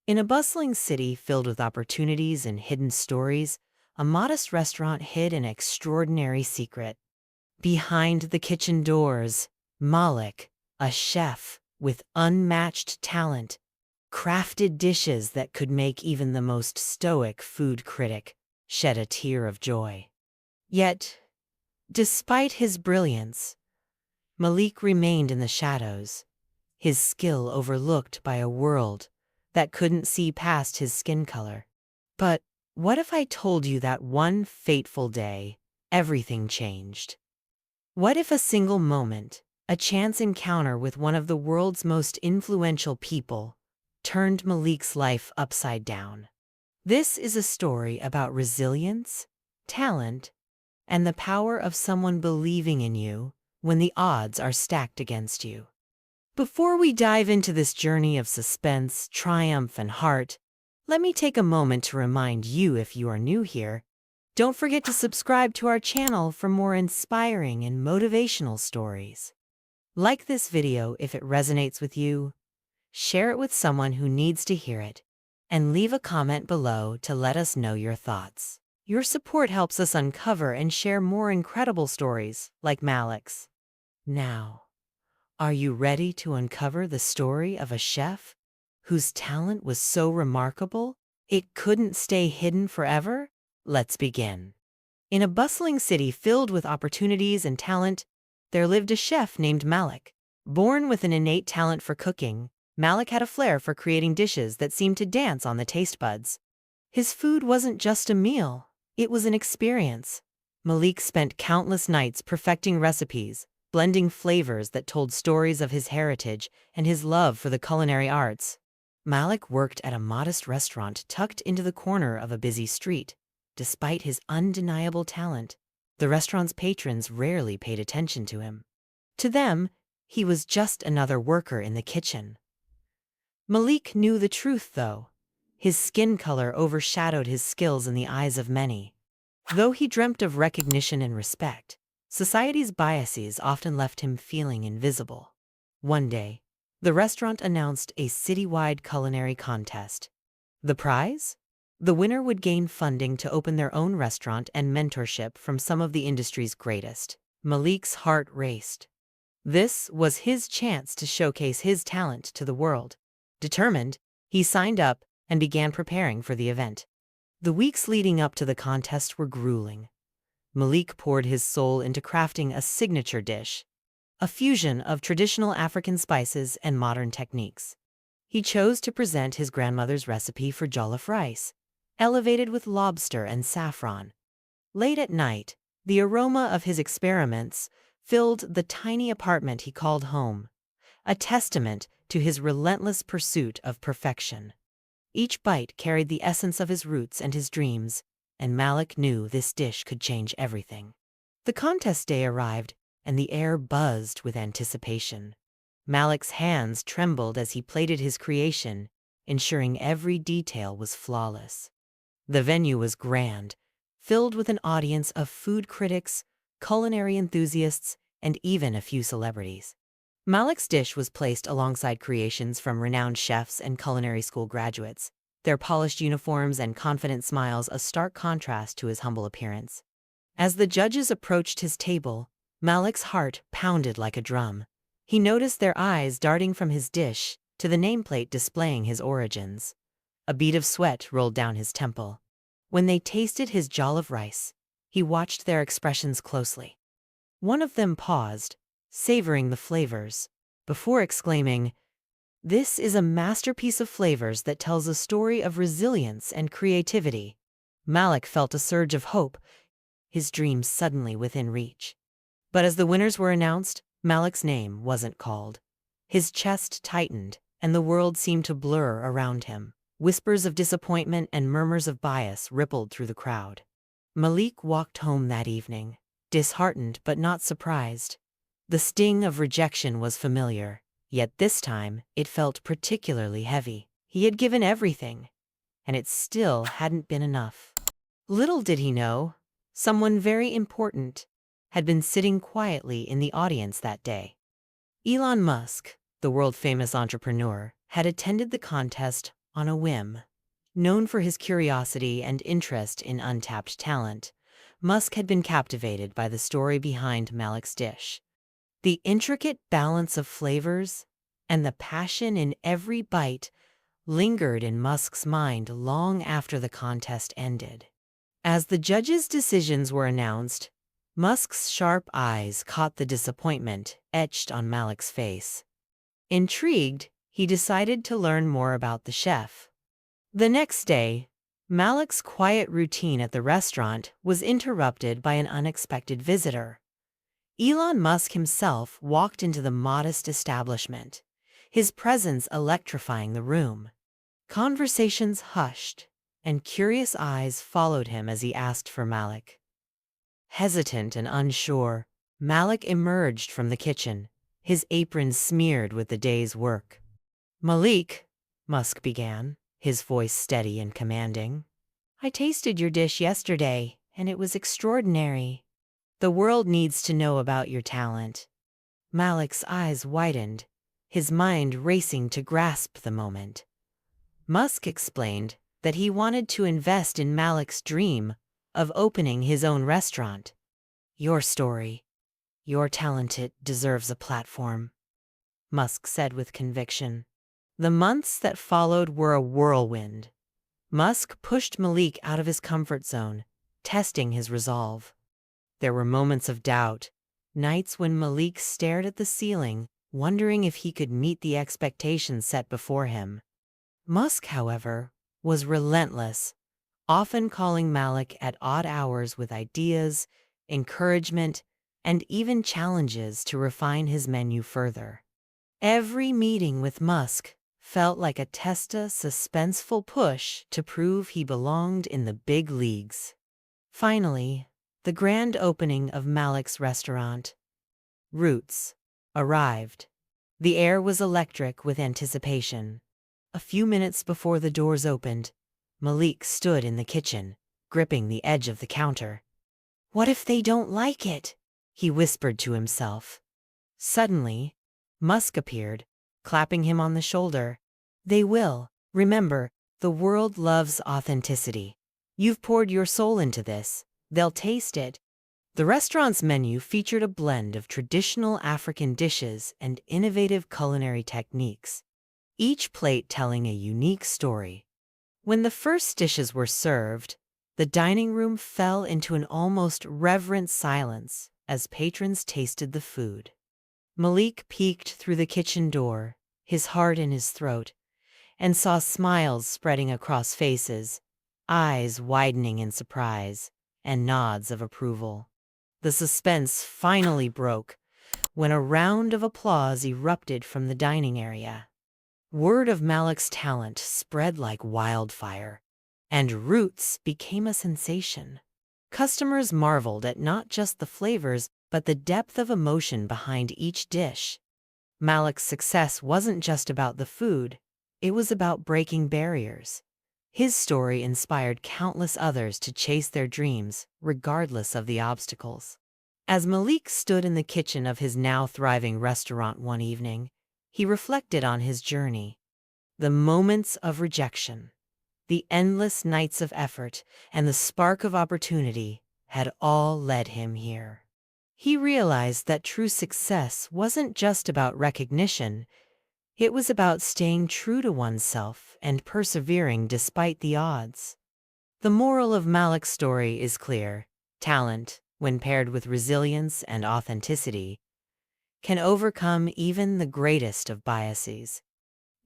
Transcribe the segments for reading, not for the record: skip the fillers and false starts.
In a bustling city filled with opportunities and hidden stories, a modest restaurant hid an extraordinary secret. Behind the kitchen doors, Malik, a chef with unmatched talent, crafted dishes that could make even the most stoic food critic shed a tear of joy. Yet, despite his brilliance, Malik remained in the shadows, his skill overlooked by a world that couldn't see past his skin color. But what if I told you that one fateful day, everything changed? What if a single moment, a chance encounter with one of the world's most influential people, turned Malik's life upside down? This is a story about resilience, talent, and the power of someone believing in you when the odds are stacked against you. Before we dive into this journey of suspense, triumph, and heart, let me take a moment to remind you, if you are new here, don't forget to subscribe to our channel for more inspiring and motivational stories. Like this video if it resonates with you, share it with someone who needs to hear it, and leave a comment below to let us know your thoughts. Your support helps us uncover and share more incredible stories like Malik's. Now, are you ready to uncover the story of a chef whose talent was so remarkable it couldn't stay hidden forever? Let's begin. In a bustling city filled with opportunities and talent, there lived a chef named Malik. Born with an innate talent for cooking, Malik had a flair for creating dishes that seemed to dance on the taste buds. His food wasn't just a meal, it was an experience. Malik spent countless nights perfecting recipes, blending flavors that told stories of his heritage and his love for the culinary arts. Malik worked at a modest restaurant tucked into the corner of a busy street. Despite his undeniable talent, the restaurant's patrons rarely paid attention to him. To them, he was just another worker in the kitchen. Malik knew the truth, though. His skin color overshadowed his skills in the eyes of many. Though he dreamt of recognition and respect, society's biases often left him feeling invisible. One day, the restaurant announced a citywide culinary contest. The prize? The winner would gain funding to open their own restaurant and mentorship from some of the industry's greatest. Malik's heart raced. This was his chance to showcase his talent to the world. Determined, he signed up and began preparing for the event. The weeks leading up to the contest were grueling. Malik poured his soul into crafting a signature dish, a fusion of traditional African spices and modern techniques. He chose to present his grandmother's recipe for jollof rice, elevated with lobster and saffron. Late at night, the aroma of his experiments filled the tiny apartment he called home, a testament to his relentless pursuit of perfection. Each bite carried the essence of his roots and his dreams, and Malik knew this dish could change everything. The contest day arrived, and the air buzzed with anticipation. Malik's hands trembled as he plated his creation, ensuring every detail was flawless. The venue was grand, filled with an audience of food critics, culinary enthusiasts, and even a few celebrities. Malik's dish was placed alongside creations from renowned chefs and culinary school graduates, their polished uniforms and confident smiles a stark contrast to his humble appearance. As the judges approached his table, Malik's heart pounded like a drum. He noticed their eyes darting from his dish to the nameplate displaying his origins. A bead of sweat rolled down his temple. When they tasted his jollof rice, he watched their expressions closely. One of them paused, savoring the flavors, before exclaiming, "This is a masterpiece of flavors that tells a story of resilience and creativity." Malik felt a surge of hope, his dreams suddenly within reach. But as the winners were announced, Malik's name wasn't called. His chest tightened, and the world seemed to blur around him. Whispers of disappointment and murmurs of bias rippled through the crowd. Malik walked home that evening, disheartened but not surprised. The sting of rejection was familiar, yet this time it felt particularly heavy. He had given everything, and it still hadn't been enough. Little did he know, someone very important had been sitting quietly in the audience that day. Elon Musk, the world-famous entrepreneur, had attended the contest on a whim. Known for his curiosity and interest in untapped talent, Musk had been captivated by the story behind Malik's dish. The intricate balance of flavors and the passion in every bite lingered in Musk's mind long after the contest ended. As the judges' decisions were announced, Musk's sharp eyes caught the disappointment etched on Malik's face. Intrigued, he decided to learn more about the chef. The next day, Malik's quiet routine at the restaurant was interrupted by an unexpected visitor. Elon Musk himself walked into the modest establishment, his presence electrifying the room. Conversations hushed, and curious eyes followed him as he asked for Malik. Hesitant and unsure, Malik emerged from the kitchen, his apron smeared with the day's work. "Malik," Musk began, his voice steady and commanding, "I tasted your dish yesterday, and it was extraordinary. The world needs to know about your talent." Malik's eyes widened, his mind racing to grasp the moment. Musk explained that he wanted to invest in Malik's dream of opening his own restaurant. "Your story, your talent, it deserves a platform," Musk said with conviction. The months that followed were a whirlwind. Musk pushed Malik out of his comfort zone, testing his resolve. There were moments of doubt, nights when Malik stared at the ceiling, wondering if he could meet the expectations set before him. Musk, however, was relentless, often calling Malik at odd hours with ideas, encouragement, and even challenges to refine his menu further. Every meeting with Musk felt like a suspenseful push to prove he belonged in the big leagues. Finally, the grand opening of Malik's restaurant, Roots, arrived. The air was electric with anticipation. A few minutes before the doors opened, Malik stood in the kitchen, gripping the edge of the counter. "What if they don't like it?" he whispered to himself. Suddenly, Musk appeared, clapping him on the shoulder. "They will. Remember, the world loves authenticity. You've poured your soul into this. They'll taste it." The restaurant's menu featured a blend of traditional African dishes and innovative culinary techniques, each plate telling a unique story. When the first dishes were served, the dining room fell into an almost reverent silence as patrons tasted the food. Malik peeked through the kitchen door, his heart in his throat, and saw smiles spreading across faces, eyes widening in surprise, and nods of approval. The suspense finally broke when a round of applause erupted from the dining area. Word of Malik's talent spread like wildfire, and Roots became a sensation. Customers marveled at not just the flavors, but the depth of emotion behind each dish. Malik's success wasn't just about the food, it was about breaking barriers. His story inspired countless others to chase their dreams, regardless of the obstacles. As Malik stood in the kitchen of his now thriving restaurant one evening, he reflected on his journey. The moments of rejection, the endless nights of effort, and the spark of opportunity had all led him here. He realized that true success wasn't just about recognition, it was about staying true to oneself and persevering despite the odds. The moral of Malik's story is clear. Talent, when paired with resilience and authenticity, can overcome even the greatest of biases.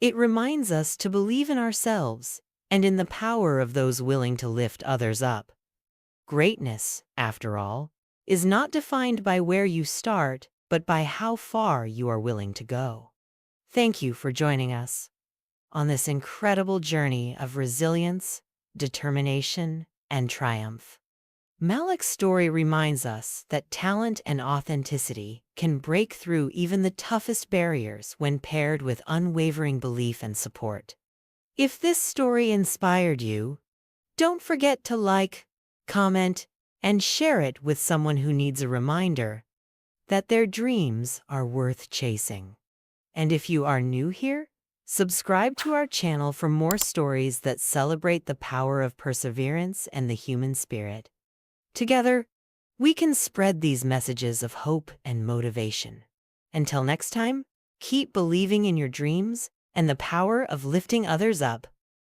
It reminds us to believe in ourselves and in the power of those willing to lift others up. Greatness, after all, is not defined by where you start, but by how far you are willing to go. Thank you for joining us on this incredible journey of resilience, determination, and triumph. Malik's story reminds us that talent and authenticity can break through even the toughest barriers when paired with unwavering belief and support. If this story inspired you, don't forget to like, comment, and share it with someone who needs a reminder that their dreams are worth chasing. And if you are new here, Subscribe to our channel for more stories that celebrate the power of perseverance and the human spirit. Together, we can spread these messages of hope and motivation. Until next time, keep believing in your dreams and the power of lifting others up.